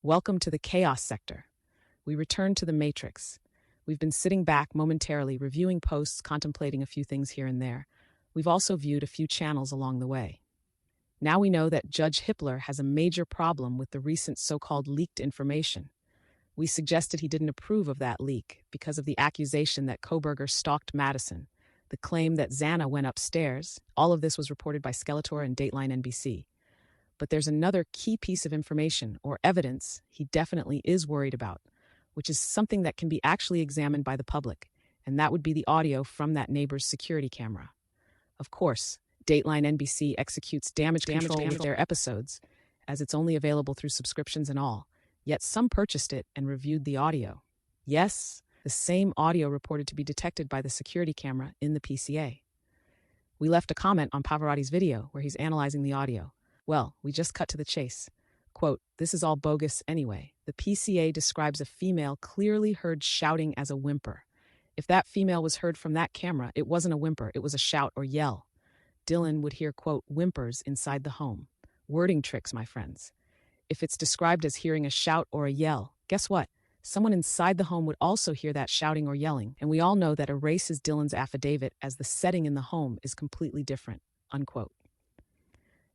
Welcome to the chaos sector. We return to the matrix. We've been sitting back momentarily, reviewing posts, contemplating a few things here and there. We've also viewed a few channels along the way. Now we know that Judge Hippler has a major problem with the recent so-called leaked information. We suggested he didn't approve of that leak because of the accusation that Kohberger stalked Madison, the claim that Xana went upstairs. All of this was reported by Skeletor and Dateline NBC. But there's another key piece of information or evidence he definitely is worried about, which is something that can be actually examined by the public, and that would be the audio from that neighbor's security camera. Of course, Dateline NBC executes damage control with their episodes, as it's only available through subscriptions and all, yet some purchased it and reviewed the audio. Yes, the same audio reported to be detected by the security camera in the PCA. We left a comment on Pavarotti's video where he's analyzing the audio. Well, we just cut to the chase. Quote, "This is all bogus anyway. The PCA describes a female clearly heard shouting as a whimper. If that female was heard from that camera, it wasn't a whimper, it was a shout or yell. Dylan would hear, quote, whimpers inside the home. Wording tricks, my friends. If it's described as hearing a shout or a yell, guess what? Someone inside the home would also hear that shouting or yelling, and we all know that erases Dylan's affidavit as the setting in the home is completely different," unquote.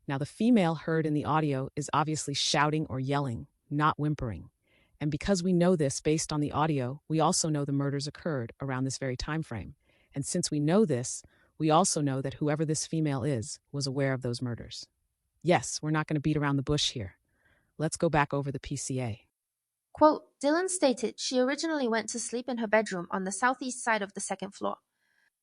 Now, the female heard in the audio is obviously shouting or yelling, not whimpering. And because we know this based on the audio, we also know the murders occurred around this very time frame. And since we know this, we also know that whoever this female is was aware of those murders. Yes, we're not going to beat around the bush here. Let's go back over the PCA. Quote, Dylan stated she originally went to sleep in her bedroom on the southeast side of the second floor.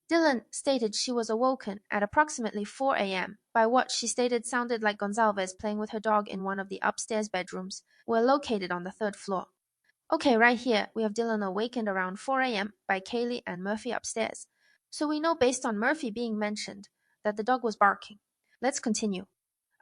Dylan stated she was awoken at approximately 4 a.m. by what she stated sounded like Gonzalez playing with her dog in one of the upstairs bedrooms, were located on the third floor. Okay, right here, we have Dylan awakened around 4 a.m. by Kaylee and Murphy upstairs. So we know based on Murphy being mentioned that the dog was barking. Let's continue.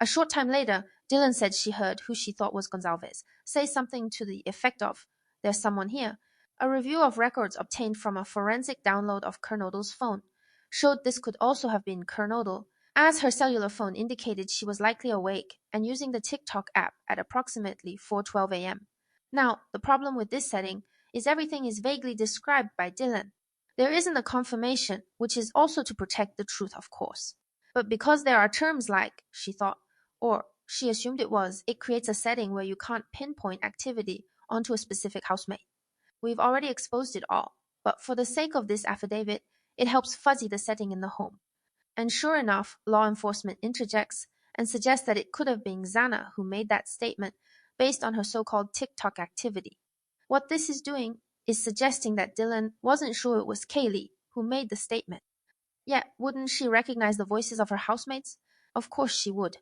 A short time later, Dylan said she heard who she thought was Gonzalez say something to the effect of, "There's someone here." A review of records obtained from a forensic download of Kernodle's phone showed this could also have been Kernodle, as her cellular phone indicated she was likely awake and using the TikTok app at approximately 4:12 a.m. Now, the problem with this setting is everything is vaguely described by Dylan. There isn't a confirmation, which is also to protect the truth, of course. But because there are terms like, she thought, or she assumed it was, it creates a setting where you can't pinpoint activity onto a specific housemate. We've already exposed it all, but for the sake of this affidavit, it helps fuzzy the setting in the home. And sure enough, law enforcement interjects and suggests that it could have been Xana who made that statement based on her so-called TikTok activity. What this is doing is suggesting that Dylan wasn't sure it was Kaylee who made the statement. Yet, wouldn't she recognize the voices of her housemates? Of course she would.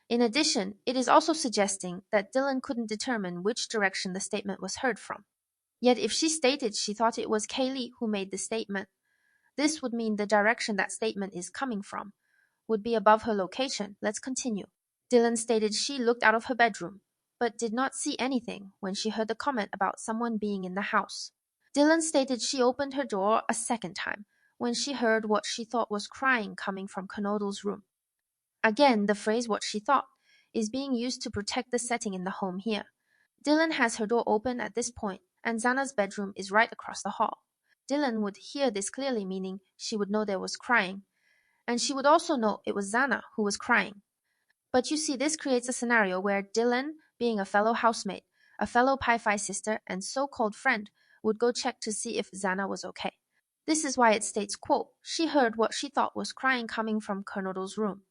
In addition, it is also suggesting that Dylan couldn't determine which direction the statement was heard from. Yet if she stated she thought it was Kaylee who made the statement, this would mean the direction that statement is coming from would be above her location. Let's continue. Dylan stated she looked out of her bedroom, but did not see anything when she heard the comment about someone being in the house. Dylan stated she opened her door a second time when she heard what she thought was crying coming from Kernodle's room. Again, the phrase "what she thought" is being used to protect the setting in the home here. Dylan has her door open at this point, and Xana's bedroom is right across the hall. Dylan would hear this clearly, meaning she would know there was crying, and she would also know it was Xana who was crying. But you see, this creates a scenario where Dylan, being a fellow housemate, a fellow Pi-Fi sister, and so-called friend, would go check to see if Xana was okay. This is why it states, quote, she heard what she thought was crying coming from Kernodle's room.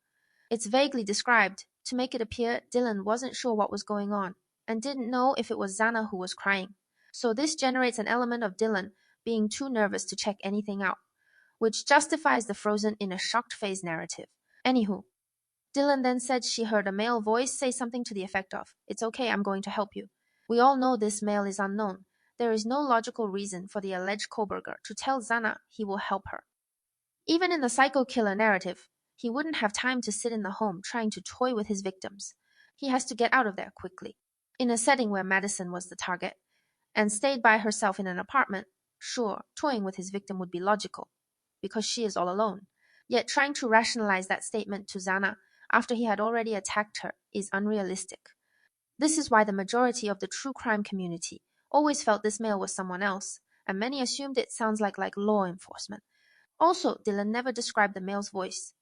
It's vaguely described to make it appear Dylan wasn't sure what was going on and didn't know if it was Xana who was crying. So this generates an element of Dylan being too nervous to check anything out, which justifies the frozen in a shocked phase narrative. Anywho, Dylan then said she heard a male voice say something to the effect of, "It's okay, I'm going to help you." We all know this male is unknown. There is no logical reason for the alleged Kohberger to tell Xana he will help her. Even in the psycho killer narrative, he wouldn't have time to sit in the home trying to toy with his victims. He has to get out of there quickly. In a setting where Madison was the target, and stayed by herself in an apartment, sure, toying with his victim would be logical, because she is all alone. Yet trying to rationalize that statement to Xana after he had already attacked her is unrealistic. This is why the majority of the true crime community always felt this male was someone else, and many assumed it sounds like law enforcement. Also, Dylan never described the male's voice.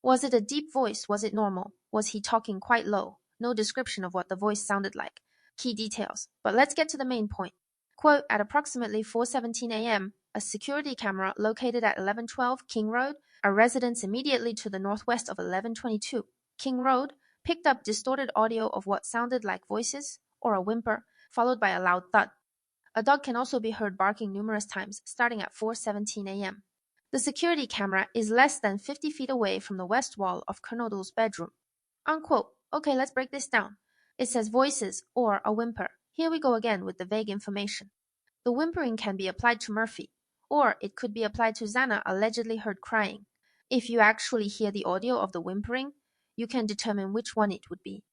Was it a deep voice? Was it normal? Was he talking quite low? No description of what the voice sounded like. Key details. But let's get to the main point. Quote, at approximately 4:17 a.m., a security camera located at 1112 King Road, a residence immediately to the northwest of 1122 King Road, picked up distorted audio of what sounded like voices or a whimper, followed by a loud thud. A dog can also be heard barking numerous times, starting at 4:17 a.m. The security camera is less than 50 feet away from the west wall of Kernodle's bedroom. Unquote. Okay, let's break this down. It says voices or a whimper. Here we go again with the vague information. The whimpering can be applied to Murphy, or it could be applied to Xana allegedly heard crying. If you actually hear the audio of the whimpering, you can determine which one it would be.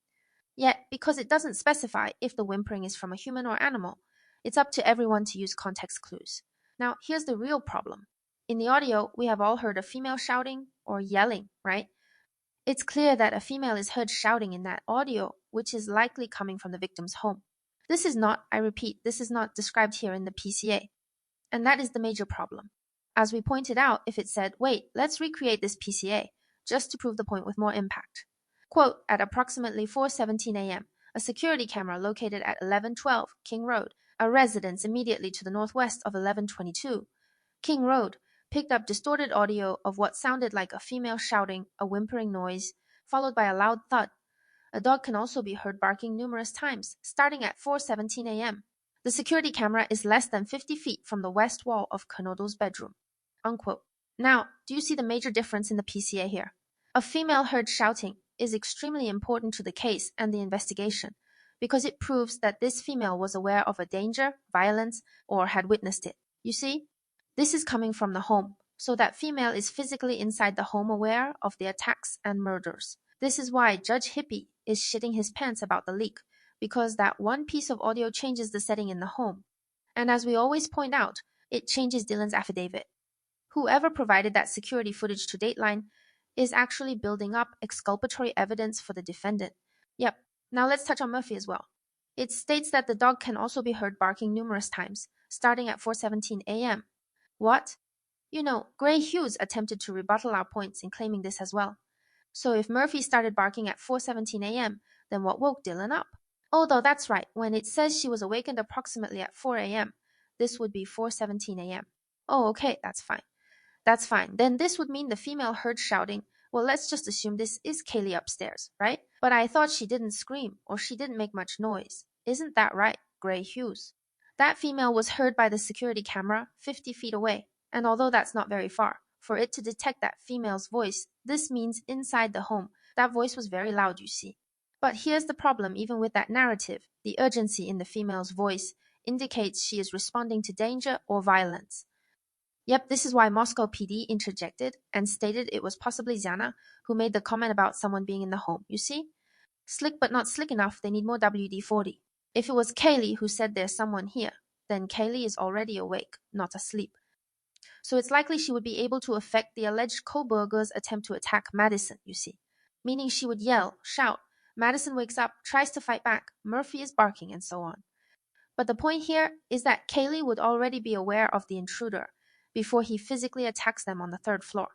Yet, because it doesn't specify if the whimpering is from a human or animal, it's up to everyone to use context clues. Now, here's the real problem. In the audio, we have all heard a female shouting or yelling, right? It's clear that a female is heard shouting in that audio, which is likely coming from the victim's home. This is not, I repeat, this is not described here in the PCA. And that is the major problem. As we pointed out, if it said, wait, let's recreate this PCA, just to prove the point with more impact. Quote, at approximately 4:17 a.m., a security camera located at 1112 King Road, a residence immediately to the northwest of 1122 King Road, picked up distorted audio of what sounded like a female shouting, a whimpering noise, followed by a loud thud. A dog can also be heard barking numerous times, starting at 4:17 a.m. The security camera is less than 50 feet from the west wall of Kernodle's bedroom. Unquote. Now, do you see the major difference in the PCA here? A female heard shouting is extremely important to the case and the investigation because it proves that this female was aware of a danger, violence, or had witnessed it. You see? This is coming from the home, so that female is physically inside the home aware of the attacks and murders. This is why Judge Hippie is shitting his pants about the leak, because that one piece of audio changes the setting in the home. And as we always point out, it changes Dylan's affidavit. Whoever provided that security footage to Dateline is actually building up exculpatory evidence for the defendant. Yep, now let's touch on Murphy as well. It states that the dog can also be heard barking numerous times, starting at 4:17 a.m. What? You know, Gray Hughes attempted to rebuttal our points in claiming this as well. So if Murphy started barking at 4:17 a.m., then what woke Dylan up? Although that's right, when it says she was awakened approximately at 4 a.m., this would be 4:17 a.m. Oh, okay, that's fine. That's fine. Then this would mean the female heard shouting. Well, let's just assume this is Kaylee upstairs, right? But I thought she didn't scream or she didn't make much noise. Isn't that right, Gray Hughes? That female was heard by the security camera 50 feet away. And although that's not very far, for it to detect that female's voice, this means inside the home. That voice was very loud, you see. But here's the problem, even with that narrative, the urgency in the female's voice indicates she is responding to danger or violence. Yep, this is why Moscow PD interjected and stated it was possibly Xana who made the comment about someone being in the home. You see? Slick but not slick enough, they need more WD-40. If it was Kaylee who said there's someone here, then Kaylee is already awake, not asleep. So it's likely she would be able to affect the alleged Kohlberger's attempt to attack Madison, you see. Meaning she would yell, shout, Madison wakes up, tries to fight back, Murphy is barking, and so on. But the point here is that Kaylee would already be aware of the intruder before he physically attacks them on the third floor.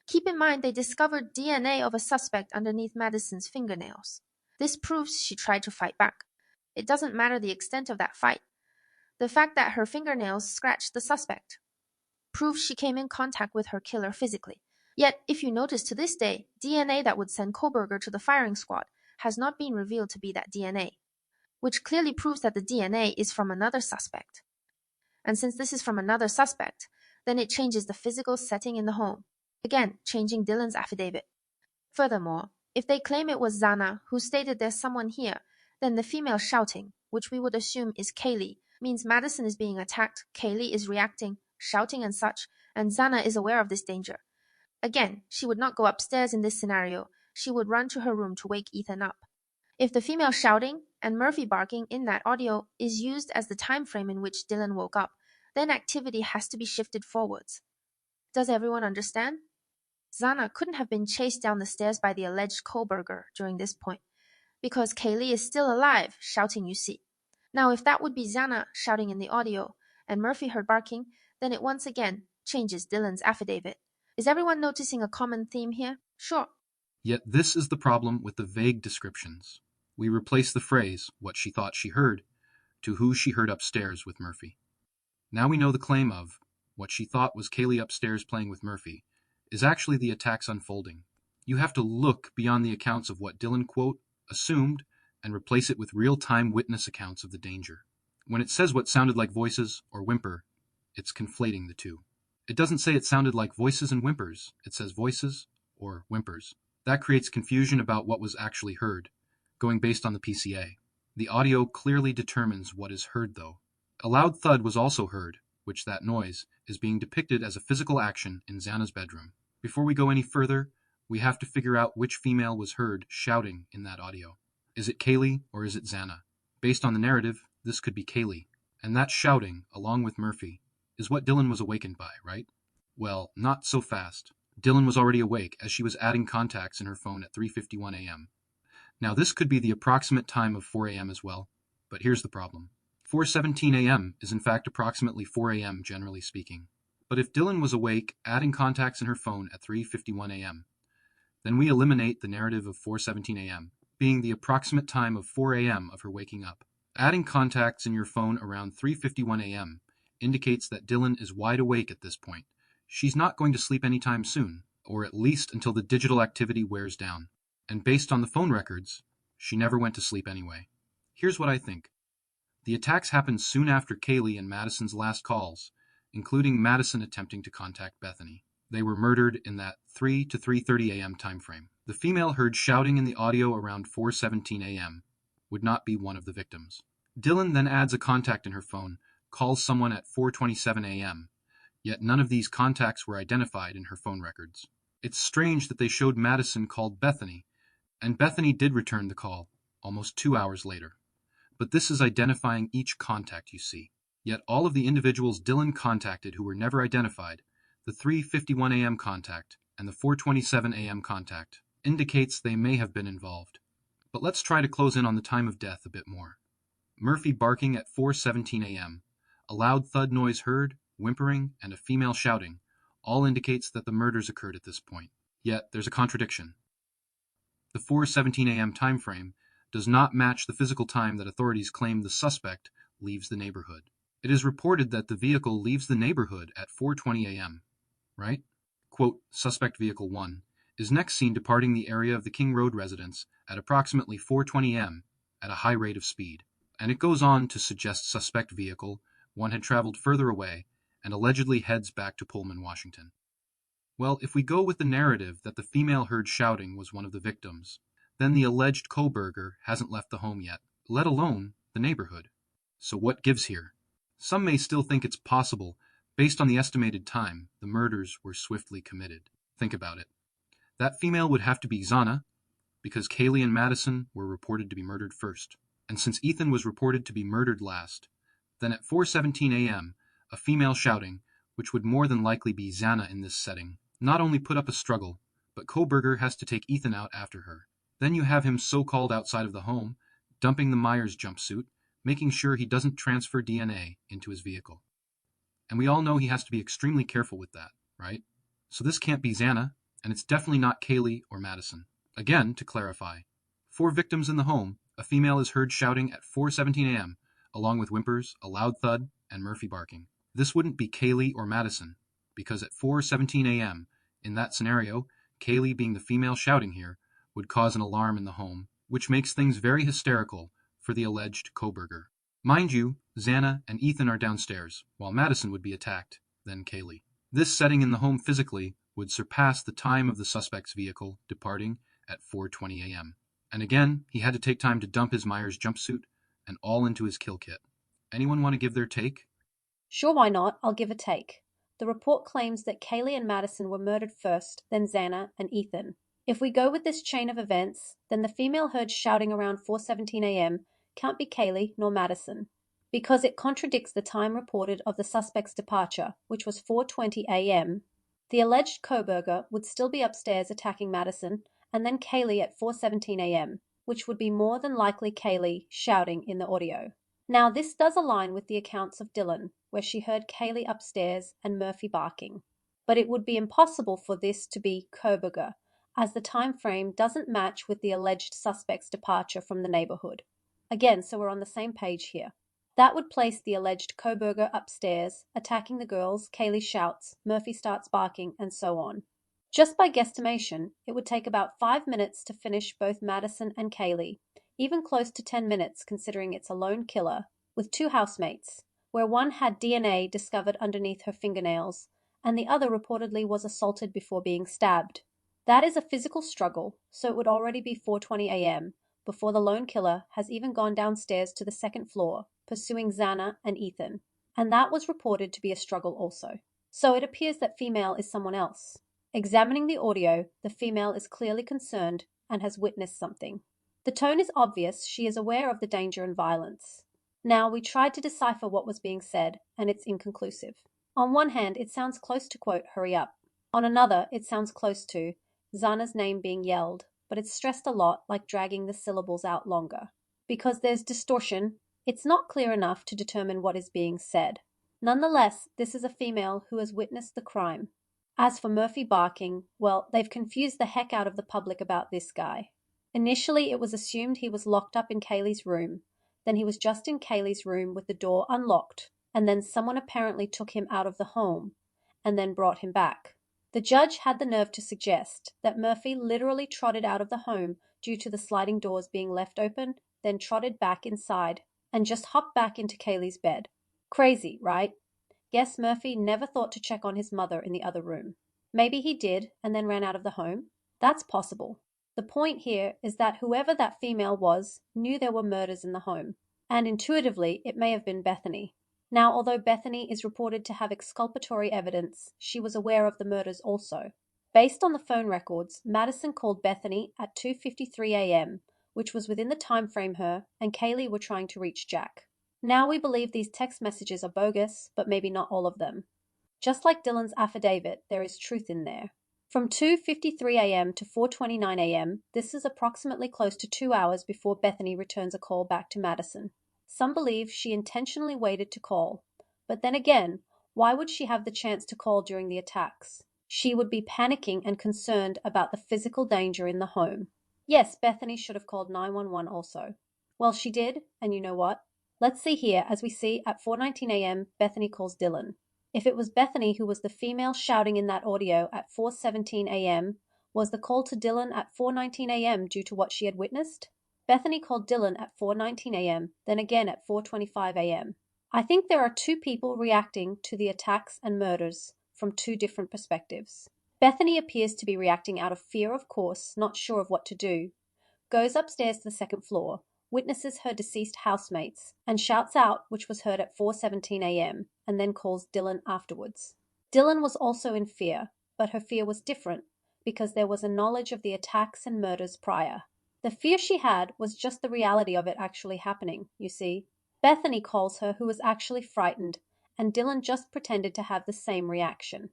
Keep in mind they discovered DNA of a suspect underneath Madison's fingernails. This proves she tried to fight back. It doesn't matter the extent of that fight. The fact that her fingernails scratched the suspect proves she came in contact with her killer physically. Yet, if you notice to this day, DNA that would send Kohlberger to the firing squad has not been revealed to be that DNA, which clearly proves that the DNA is from another suspect. And since this is from another suspect, then it changes the physical setting in the home, again changing Dylan's affidavit. Furthermore, if they claim it was Xana who stated there's someone here, then the female shouting, which we would assume is Kaylee, means Madison is being attacked, Kaylee is reacting, shouting and such, and Xana is aware of this danger. Again, she would not go upstairs in this scenario, she would run to her room to wake Ethan up. If the female shouting and Murphy barking in that audio is used as the time frame in which Dylan woke up, then activity has to be shifted forwards. Does everyone understand? Xana couldn't have been chased down the stairs by the alleged Kohlberger during this point. because Kaylee is still alive, shouting, you see. Now, if that would be Xana shouting in the audio, and Murphy heard barking, then it once again changes Dylan's affidavit. Is everyone noticing a common theme here? Sure. Yet this is the problem with the vague descriptions. We replace the phrase, what she thought she heard, to who she heard upstairs with Murphy. Now we know the claim of, what she thought was Kaylee upstairs playing with Murphy, is actually the attack's unfolding. You have to look beyond the accounts of what Dylan, quote, assumed, and replace it with real-time witness accounts of the danger. When it says what sounded like voices or whimper, it's conflating the two. It doesn't say it sounded like voices and whimpers. It says voices or whimpers. That creates confusion about what was actually heard, going based on the PCA. The audio clearly determines what is heard, though. A loud thud was also heard, which that noise is being depicted as a physical action in Xana's bedroom. Before we go any further, we have to figure out which female was heard shouting in that audio. Is it Kaylee or is it Xana? Based on the narrative, this could be Kaylee. And that shouting, along with Murphy, is what Dylan was awakened by, right? Well, not so fast. Dylan was already awake as she was adding contacts in her phone at 3:51 a.m. Now this could be the approximate time of 4 a.m. as well, but here's the problem. 4:17 a.m. is in fact approximately 4 a.m. generally speaking. But if Dylan was awake adding contacts in her phone at 3:51 a.m., then we eliminate the narrative of 4:17 a.m. being the approximate time of 4 a.m. of her waking up. Adding contacts in your phone around 3:51 a.m. indicates that Dylan is wide awake at this point. She's not going to sleep anytime soon, or at least until the digital activity wears down. And based on the phone records, she never went to sleep anyway. Here's what I think. The attacks happened soon after Kaylee and Madison's last calls, including Madison attempting to contact Bethany. They were murdered in that 3 to 3:30 a.m. timeframe. The female heard shouting in the audio around 4:17 a.m. would not be one of the victims. Dylan then adds a contact in her phone, calls someone at 4:27 a.m., yet none of these contacts were identified in her phone records. It's strange that they showed Madison called Bethany, and Bethany did return the call, almost 2 hours later. But this is identifying each contact, you see. Yet all of the individuals Dylan contacted who were never identified, the 3:51 a.m. contact and the 4:27 a.m. contact, indicates they may have been involved. But let's try to close in on the time of death a bit more. Murphy barking at 4:17 a.m., a loud thud noise heard, whimpering, and a female shouting, all indicates that the murders occurred at this point. Yet there's a contradiction. The 4:17 a.m. time frame does not match the physical time that authorities claim the suspect leaves the neighborhood. It is reported that the vehicle leaves the neighborhood at 4:20 a.m., right? Quote, suspect vehicle 1 is next seen departing the area of the King Road residence at approximately 4:20 a.m. at a high rate of speed. And it goes on to suggest suspect vehicle 1 had traveled further away and allegedly heads back to Pullman, Washington. Well, if we go with the narrative that the female heard shouting was one of the victims, then the alleged Koberger hasn't left the home yet, let alone the neighborhood. So what gives here? Some may still think it's possible, based on the estimated time, the murders were swiftly committed. Think about it. That female would have to be Xana, because Kaylee and Madison were reported to be murdered first. And since Ethan was reported to be murdered last, then at 4:17 a.m., a female shouting, which would more than likely be Xana in this setting, not only put up a struggle, but Koberger has to take Ethan out after her. Then you have him so-called outside of the home, dumping the Myers jumpsuit, making sure he doesn't transfer DNA into his vehicle. And we all know he has to be extremely careful with that, right? So this can't be Xana, and it's definitely not Kaylee or Madison. Again, to clarify, 4 victims in the home, a female is heard shouting at 4:17 a.m., along with whimpers, a loud thud, and Murphy barking. This wouldn't be Kaylee or Madison, because at 4:17 a.m., in that scenario, Kaylee being the female shouting here, would cause an alarm in the home, which makes things very hysterical for the alleged Koberger. Mind you, Xana and Ethan are downstairs, while Madison would be attacked, then Kaylee. This setting in the home physically would surpass the time of the suspect's vehicle departing at 4:20 a.m. And again, he had to take time to dump his Myers jumpsuit and all into his kill kit. Anyone want to give their take? Sure, why not? I'll give a take. The report claims that Kaylee and Madison were murdered first, then Xana and Ethan. If we go with this chain of events, then the female heard shouting around 4:17 a.m. can't be Kaylee nor Madison, because it contradicts the time reported of the suspect's departure, which was 4:20 a.m. The alleged Koberger would still be upstairs attacking Madison, and then Kaylee at 4:17 a.m. which would be more than likely Kaylee shouting in the audio. Now, this does align with the accounts of Dylan, where she heard Kaylee upstairs and Murphy barking. But it would be impossible for this to be Koberger, as the time frame doesn't match with the alleged suspect's departure from the neighborhood. Again, so we're on the same page here. That would place the alleged Koberger upstairs, attacking the girls, Kaylee shouts, Murphy starts barking, and so on. Just by guesstimation, it would take about 5 minutes to finish both Madison and Kaylee, even close to 10 minutes considering it's a lone killer, with 2 housemates, where one had DNA discovered underneath her fingernails, and the other reportedly was assaulted before being stabbed. That is a physical struggle, so it would already be 4:20 a.m. before the lone killer has even gone downstairs to the second floor, pursuing Xana and Ethan, and that was reported to be a struggle also. So it appears that female is someone else. Examining the audio, the female is clearly concerned and has witnessed something. The tone is obvious, she is aware of the danger and violence. Now, we tried to decipher what was being said, and it's inconclusive. On one hand, it sounds close to quote, hurry up. On another, it sounds close to Xana's name being yelled, but it's stressed a lot, like dragging the syllables out longer. Because there's distortion, it's not clear enough to determine what is being said. Nonetheless, this is a female who has witnessed the crime. As for Murphy barking, well, they've confused the heck out of the public about this guy. Initially, it was assumed he was locked up in Kaylee's room. Then he was just in Kaylee's room with the door unlocked, and then someone apparently took him out of the home, and then brought him back. The judge had the nerve to suggest that Murphy literally trotted out of the home due to the sliding doors being left open, then trotted back inside, and just hopped back into Kaylee's bed. Crazy, right? Guess Murphy never thought to check on his mother in the other room. Maybe he did and then ran out of the home. That's possible. The point here is that whoever that female was knew there were murders in the home, and intuitively it may have been Bethany. Now, although Bethany is reported to have exculpatory evidence, she was aware of the murders also. Based on the phone records, Madison called Bethany at 2:53 a.m., which was within the time frame her and Kaylee were trying to reach Jack. Now we believe these text messages are bogus, but maybe not all of them. Just like Dylan's affidavit, there is truth in there. From 2:53 a.m. to 4:29 a.m., this is approximately close to 2 hours before Bethany returns a call back to Madison. Some believe she intentionally waited to call, but then again, why would she have the chance to call during the attacks? She would be panicking and concerned about the physical danger in the home. Yes, Bethany should have called 911 also. Well, she did, and you know what? Let's see here, as we see at 4:19 a.m., Bethany calls Dylan. If it was Bethany who was the female shouting in that audio at 4:17 a.m., was the call to Dylan at 4:19 a.m. due to what she had witnessed? Bethany called Dylan at 4:19 a.m., then again at 4:25 a.m. I think there are 2 people reacting to the attacks and murders from 2 different perspectives. Bethany appears to be reacting out of fear, of course, not sure of what to do, goes upstairs to the second floor, witnesses her deceased housemates, and shouts out, which was heard at 4:17 a.m., and then calls Dylan afterwards. Dylan was also in fear, but her fear was different because there was a knowledge of the attacks and murders prior. The fear she had was just the reality of it actually happening, you see. Bethany calls her who was actually frightened, and Dylan just pretended to have the same reaction.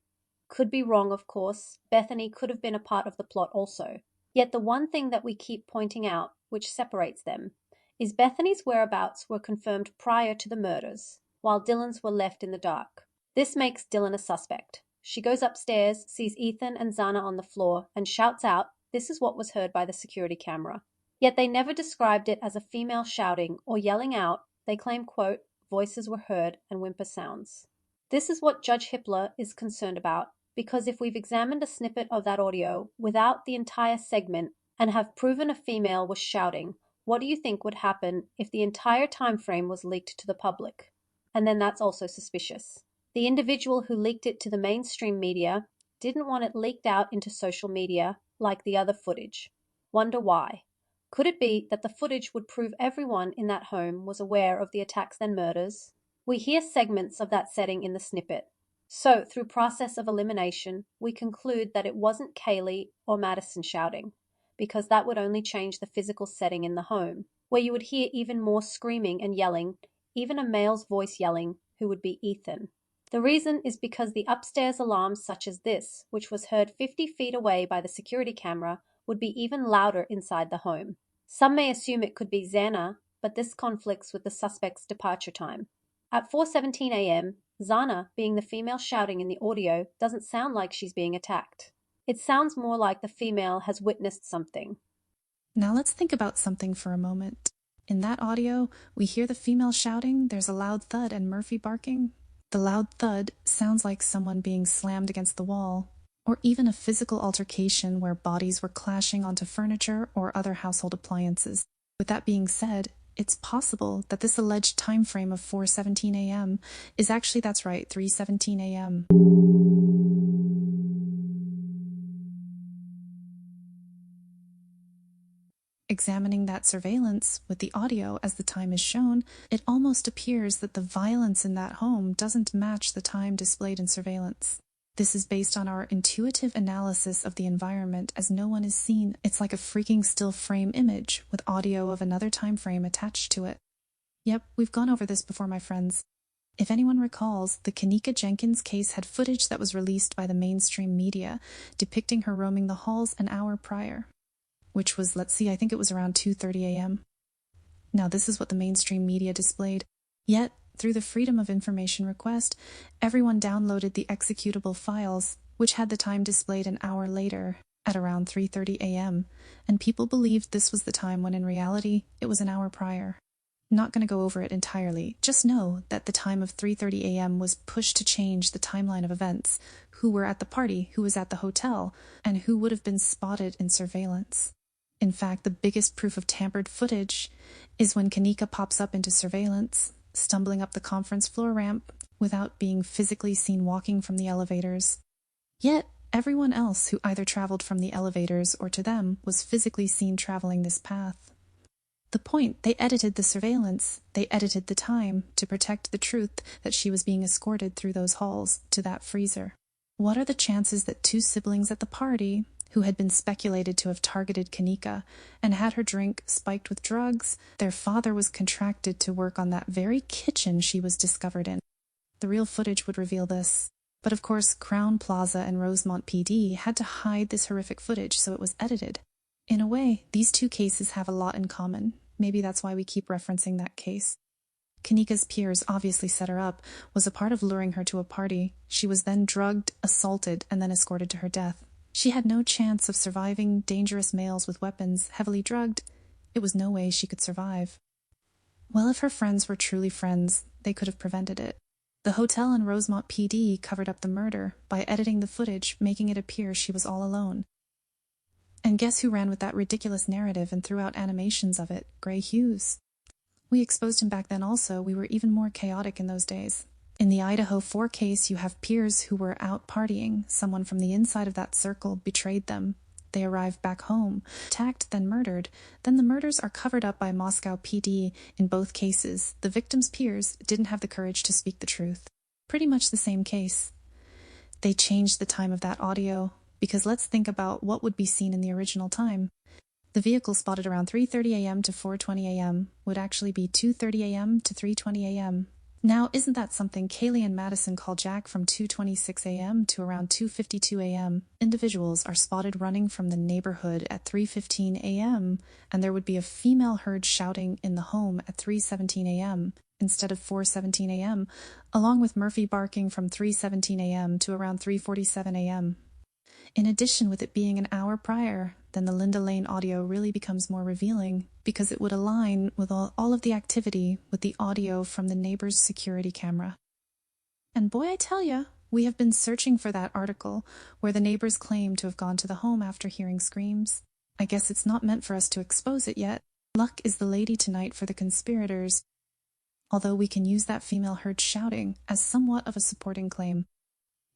Could be wrong, of course. Bethany could have been a part of the plot also. Yet the one thing that we keep pointing out, which separates them, is Bethany's whereabouts were confirmed prior to the murders, while Dylan's were left in the dark. This makes Dylan a suspect. She goes upstairs, sees Ethan and Xana on the floor, and shouts out, this is what was heard by the security camera. Yet they never described it as a female shouting or yelling out. They claim, quote, voices were heard and whimper sounds. This is what Judge Hippler is concerned about, because if we've examined a snippet of that audio without the entire segment and have proven a female was shouting, what do you think would happen if the entire time frame was leaked to the public? And then that's also suspicious. The individual who leaked it to the mainstream media didn't want it leaked out into social media like the other footage. Wonder why? Could it be that the footage would prove everyone in that home was aware of the attacks and murders? We hear segments of that setting in the snippet. So, through process of elimination, we conclude that it wasn't Kaylee or Madison shouting, because that would only change the physical setting in the home, where you would hear even more screaming and yelling, even a male's voice yelling, who would be Ethan. The reason is because the upstairs alarms such as this, which was heard 50 feet away by the security camera, would be even louder inside the home. Some may assume it could be Xana, but this conflicts with the suspect's departure time. At 4:17 a.m., Xana, being the female shouting in the audio, doesn't sound like she's being attacked. It sounds more like the female has witnessed something. Now let's think about something for a moment. In that audio, we hear the female shouting, there's a loud thud, and Murphy barking. The loud thud sounds like someone being slammed against the wall, or even a physical altercation where bodies were clashing onto furniture or other household appliances. With that being said, it's possible that this alleged time frame of 4:17 a.m. is actually, that's right, 3:17 a.m. Examining that surveillance with the audio as the time is shown, it almost appears that the violence in that home doesn't match the time displayed in surveillance. This is based on our intuitive analysis of the environment, as no one is seen. It's like a freaking still frame image with audio of another time frame attached to it. Yep, we've gone over this before, my friends. If anyone recalls, the Kanika Jenkins case had footage that was released by the mainstream media depicting her roaming the halls an hour prior, which was, let's see, I think it was around 2:30 a.m. Now this is what the mainstream media displayed. Yet, through the Freedom of Information request, everyone downloaded the executable files, which had the time displayed an hour later, at around 3:30 a.m., and people believed this was the time when in reality it was an hour prior. Not going to go over it entirely, just know that the time of 3:30 a.m. was pushed to change the timeline of events, who were at the party, who was at the hotel, and who would have been spotted in surveillance. In fact, the biggest proof of tampered footage is when Kanika pops up into surveillance, stumbling up the conference floor ramp without being physically seen walking from the elevators. Yet, everyone else who either traveled from the elevators or to them was physically seen traveling this path. The point, they edited the surveillance, they edited the time to protect the truth that she was being escorted through those halls to that freezer. What are the chances that two siblings at the party, who had been speculated to have targeted Kanika and had her drink spiked with drugs, their father was contracted to work on that very kitchen she was discovered in? The real footage would reveal this. But of course, Crown Plaza and Rosemont PD had to hide this horrific footage, so it was edited. In a way, these two cases have a lot in common. Maybe that's why we keep referencing that case. Kanika's peers obviously set her up, was a part of luring her to a party. She was then drugged, assaulted, and then escorted to her death. She had no chance of surviving dangerous males with weapons, heavily drugged. It was no way she could survive. Well, if her friends were truly friends, they could have prevented it. The hotel and Rosemont PD covered up the murder by editing the footage, making it appear she was all alone. And guess who ran with that ridiculous narrative and threw out animations of it? Gray Hughes. We exposed him back then also. We were even more chaotic in those days. In the Idaho 4 case, you have peers who were out partying. Someone from the inside of that circle betrayed them. They arrived back home, attacked, then murdered. Then the murders are covered up by Moscow PD in both cases. The victims' peers didn't have the courage to speak the truth. Pretty much the same case. They changed the time of that audio, because let's think about what would be seen in the original time. The vehicle spotted around 3:30 a.m. to 4:20 a.m. would actually be 2:30 a.m. to 3:20 a.m. Now, isn't that something? Kaylee and Madison call Jack from 2:26 a.m. to around 2:52 a.m. Individuals are spotted running from the neighborhood at 3:15 a.m., and there would be a female heard shouting in the home at 3:17 a.m. instead of 4:17 a.m., along with Murphy barking from 3:17 a.m. to around 3:47 a.m. In addition, with it being an hour prior, then the Linda Lane audio really becomes more revealing, because it would align with all of the activity with the audio from the neighbor's security camera. And boy, I tell ya, we have been searching for that article where the neighbors claim to have gone to the home after hearing screams. I guess it's not meant for us to expose it yet. Luck is the lady tonight for the conspirators, although we can use that female heard shouting as somewhat of a supporting claim.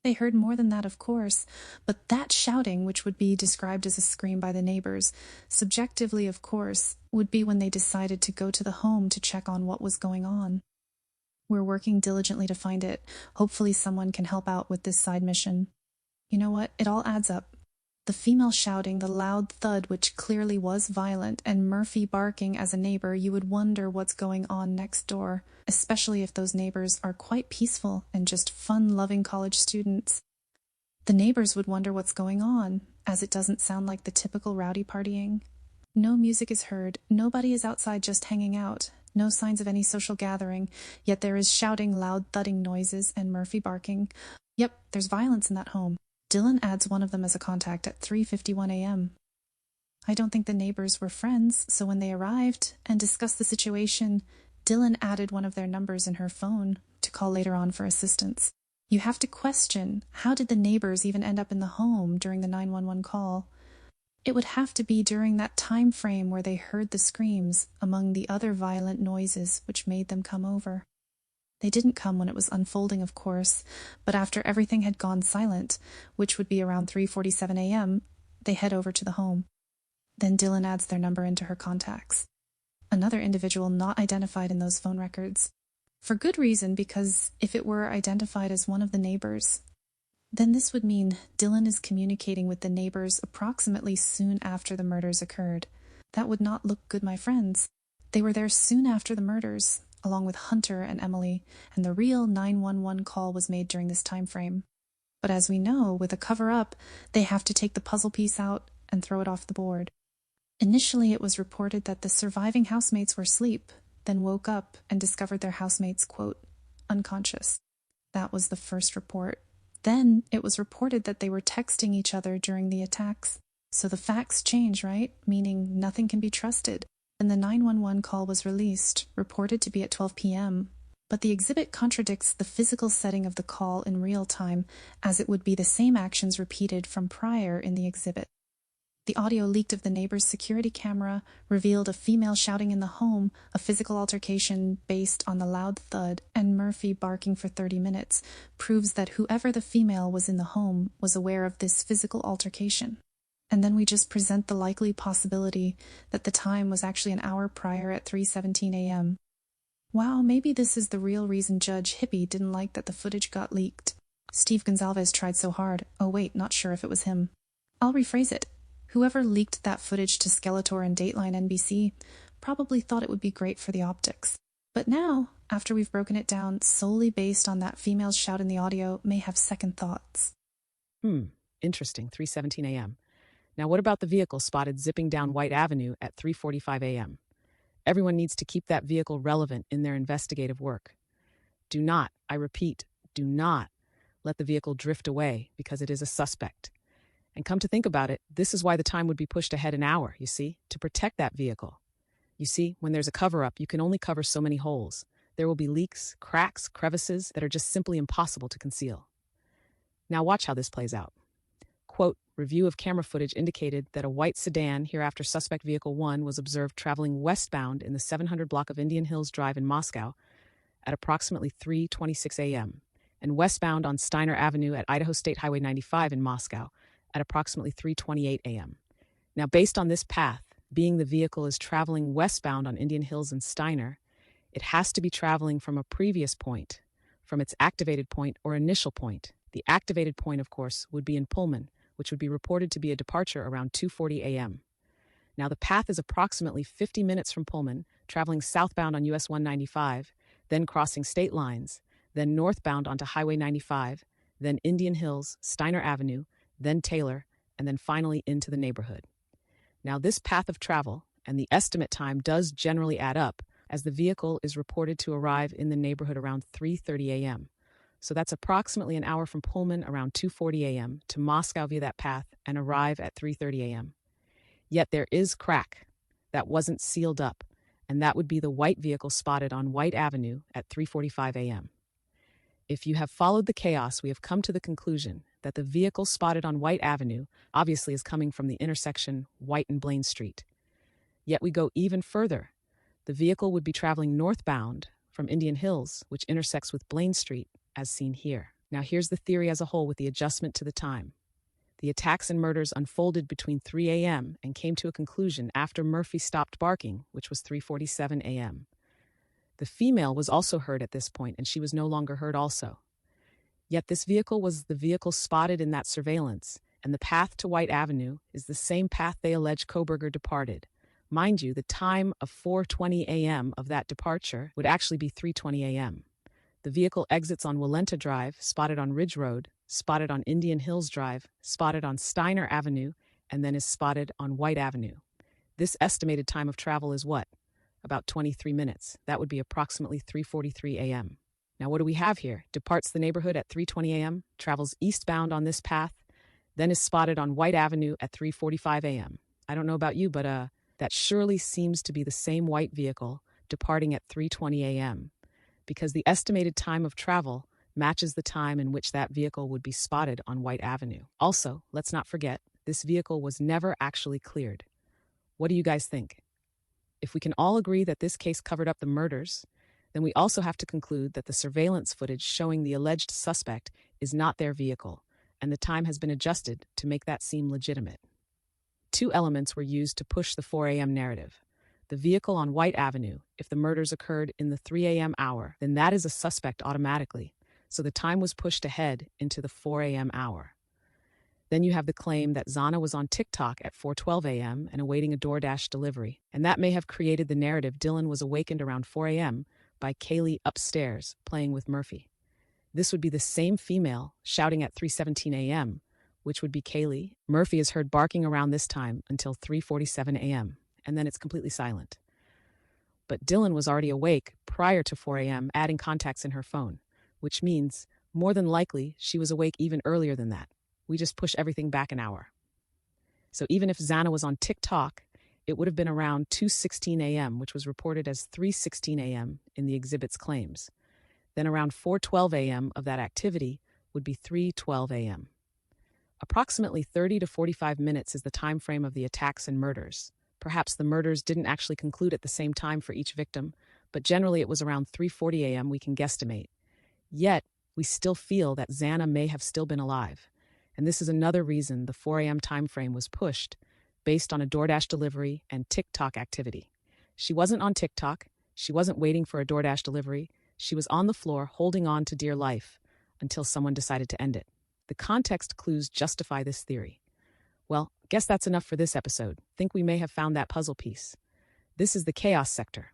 They heard more than that, of course, but that shouting, which would be described as a scream by the neighbors, subjectively, of course, would be when they decided to go to the home to check on what was going on. We're working diligently to find it. Hopefully someone can help out with this side mission. You know what? It all adds up. The female shouting, the loud thud, which clearly was violent, and Murphy barking as a neighbor, you would wonder what's going on next door, especially if those neighbors are quite peaceful and just fun-loving college students. The neighbors would wonder what's going on, as it doesn't sound like the typical rowdy partying. No music is heard, nobody is outside just hanging out, no signs of any social gathering, yet there is shouting, loud thudding noises, and Murphy barking. Yep, there's violence in that home. Dylan adds one of them as a contact at 3:51 a.m. I don't think the neighbors were friends, so when they arrived and discussed the situation, Dylan added one of their numbers in her phone to call later on for assistance. You have to question, how did the neighbors even end up in the home during the 911 call? It would have to be during that time frame where they heard the screams among the other violent noises which made them come over. They didn't come when it was unfolding, of course, but after everything had gone silent, which would be around 3:47 a.m., they head over to the home. Then Dylan adds their number into her contacts. Another individual not identified in those phone records. For good reason, because if it were identified as one of the neighbors, then this would mean Dylan is communicating with the neighbors approximately soon after the murders occurred. That would not look good, my friends. They were there soon after the murders, along with Hunter and Emily, and the real 911 call was made during this time frame. But as we know, with a cover-up, they have to take the puzzle piece out and throw it off the board. Initially, it was reported that the surviving housemates were asleep, then woke up and discovered their housemates, quote, unconscious. That was the first report. Then it was reported that they were texting each other during the attacks. So the facts change, right? Meaning nothing can be trusted. And the 911 call was released, reported to be at 12 p.m. But the exhibit contradicts the physical setting of the call in real time, as it would be the same actions repeated from prior in the exhibit. The audio leaked of the neighbor's security camera revealed a female shouting in the home, a physical altercation based on the loud thud, and Murphy barking for 30 minutes, proves that whoever the female was in the home was aware of this physical altercation. And then we just present the likely possibility that the time was actually an hour prior at 3:17 a.m. Wow, maybe this is the real reason Judge Hippie didn't like that the footage got leaked. Steve Gonzalez tried so hard. Oh wait, not sure if it was him. I'll rephrase it. Whoever leaked that footage to Skeletor and Dateline NBC probably thought it would be great for the optics. But now, after we've broken it down solely based on that female's shout in the audio, may have second thoughts. Interesting, 3:17 a.m. Now what about the vehicle spotted zipping down White Avenue at 3:45 a.m.? Everyone needs to keep that vehicle relevant in their investigative work. Do not, I repeat, do not let the vehicle drift away because it is a suspect. And come to think about it, this is why the time would be pushed ahead an hour, you see, to protect that vehicle. You see, when there's a cover-up, you can only cover so many holes. There will be leaks, cracks, crevices that are just simply impossible to conceal. Now watch how this plays out. Quote, review of camera footage indicated that a white sedan, hereafter suspect vehicle 1, was observed traveling westbound in the 700 block of Indian Hills Drive in Moscow at approximately 3:26 a.m. and westbound on Steiner Avenue at Idaho State Highway 95 in Moscow at approximately 3:28 a.m. Now, based on this path, being the vehicle is traveling westbound on Indian Hills and Steiner, it has to be traveling from a previous point, from its activated point or initial point. The activated point, of course, would be in Pullman, which would be reported to be a departure around 2:40 a.m. Now, the path is approximately 50 minutes from Pullman, traveling southbound on US 195, then crossing state lines, then northbound onto Highway 95, then Indian Hills, Steiner Avenue, then Taylor, and then finally into the neighborhood. Now, this path of travel and the estimate time does generally add up, as the vehicle is reported to arrive in the neighborhood around 3:30 a.m. So that's approximately an hour from Pullman around 2:40 a.m. to Moscow via that path and arrive at 3:30 a.m. Yet there is crack that wasn't sealed up, and that would be the white vehicle spotted on White Avenue at 3:45 a.m. If you have followed the chaos, we have come to the conclusion that the vehicle spotted on White Avenue obviously is coming from the intersection White and Blaine Street. Yet we go even further. The vehicle would be traveling northbound from Indian Hills, which intersects with Blaine Street, as seen here. Now here's the theory as a whole with the adjustment to the time. The attacks and murders unfolded between 3 a.m. and came to a conclusion after Murphy stopped barking, which was 3:47 a.m. The female was also heard at this point, and she was no longer heard also. Yet this vehicle was the vehicle spotted in that surveillance, and the path to White Avenue is the same path they allege Koberger departed. Mind you, the time of 4:20 a.m. of that departure would actually be 3:20 a.m. The vehicle exits on Walenta Drive, spotted on Ridge Road, spotted on Indian Hills Drive, spotted on Steiner Avenue, and then is spotted on White Avenue. This estimated time of travel is what? About 23 minutes. That would be approximately 3:43 a.m. Now what do we have here? Departs the neighborhood at 3:20 a.m., travels eastbound on this path, then is spotted on White Avenue at 3:45 a.m. I don't know about you, but that surely seems to be the same white vehicle departing at 3:20 a.m. because the estimated time of travel matches the time in which that vehicle would be spotted on White Avenue. Also, let's not forget, this vehicle was never actually cleared. What do you guys think? If we can all agree that this case covered up the murders, then we also have to conclude that the surveillance footage showing the alleged suspect is not their vehicle, and the time has been adjusted to make that seem legitimate. Two elements were used to push the 4 a.m. narrative. The vehicle on White Avenue, if the murders occurred in the 3 a.m. hour, then that is a suspect automatically, so the time was pushed ahead into the 4 a.m. hour. Then you have the claim that Zana was on TikTok at 4:12 a.m. and awaiting a DoorDash delivery, and that may have created the narrative Dylan was awakened around 4 a.m. by Kaylee upstairs playing with Murphy. This would be the same female shouting at 3:17 a.m., which would be Kaylee. Murphy is heard barking around this time until 3:47 a.m., and then it's completely silent. But Dylan was already awake prior to 4 a.m., adding contacts in her phone, which means, more than likely, she was awake even earlier than that. We just push everything back an hour. So even if Zana was on TikTok, it would have been around 2:16 a.m., which was reported as 3:16 a.m. in the exhibit's claims. Then around 4:12 a.m. of that activity would be 3:12 a.m. Approximately 30 to 45 minutes is the time frame of the attacks and murders. Perhaps the murders didn't actually conclude at the same time for each victim, but generally it was around 3:40 a.m. we can guesstimate. Yet, we still feel that Zana may have still been alive. And this is another reason the 4 a.m. time frame was pushed, based on a DoorDash delivery and TikTok activity. She wasn't on TikTok, she wasn't waiting for a DoorDash delivery, she was on the floor holding on to dear life until someone decided to end it. The context clues justify this theory. Well, guess that's enough for this episode. Think we may have found that puzzle piece. This is the Chaos Sector.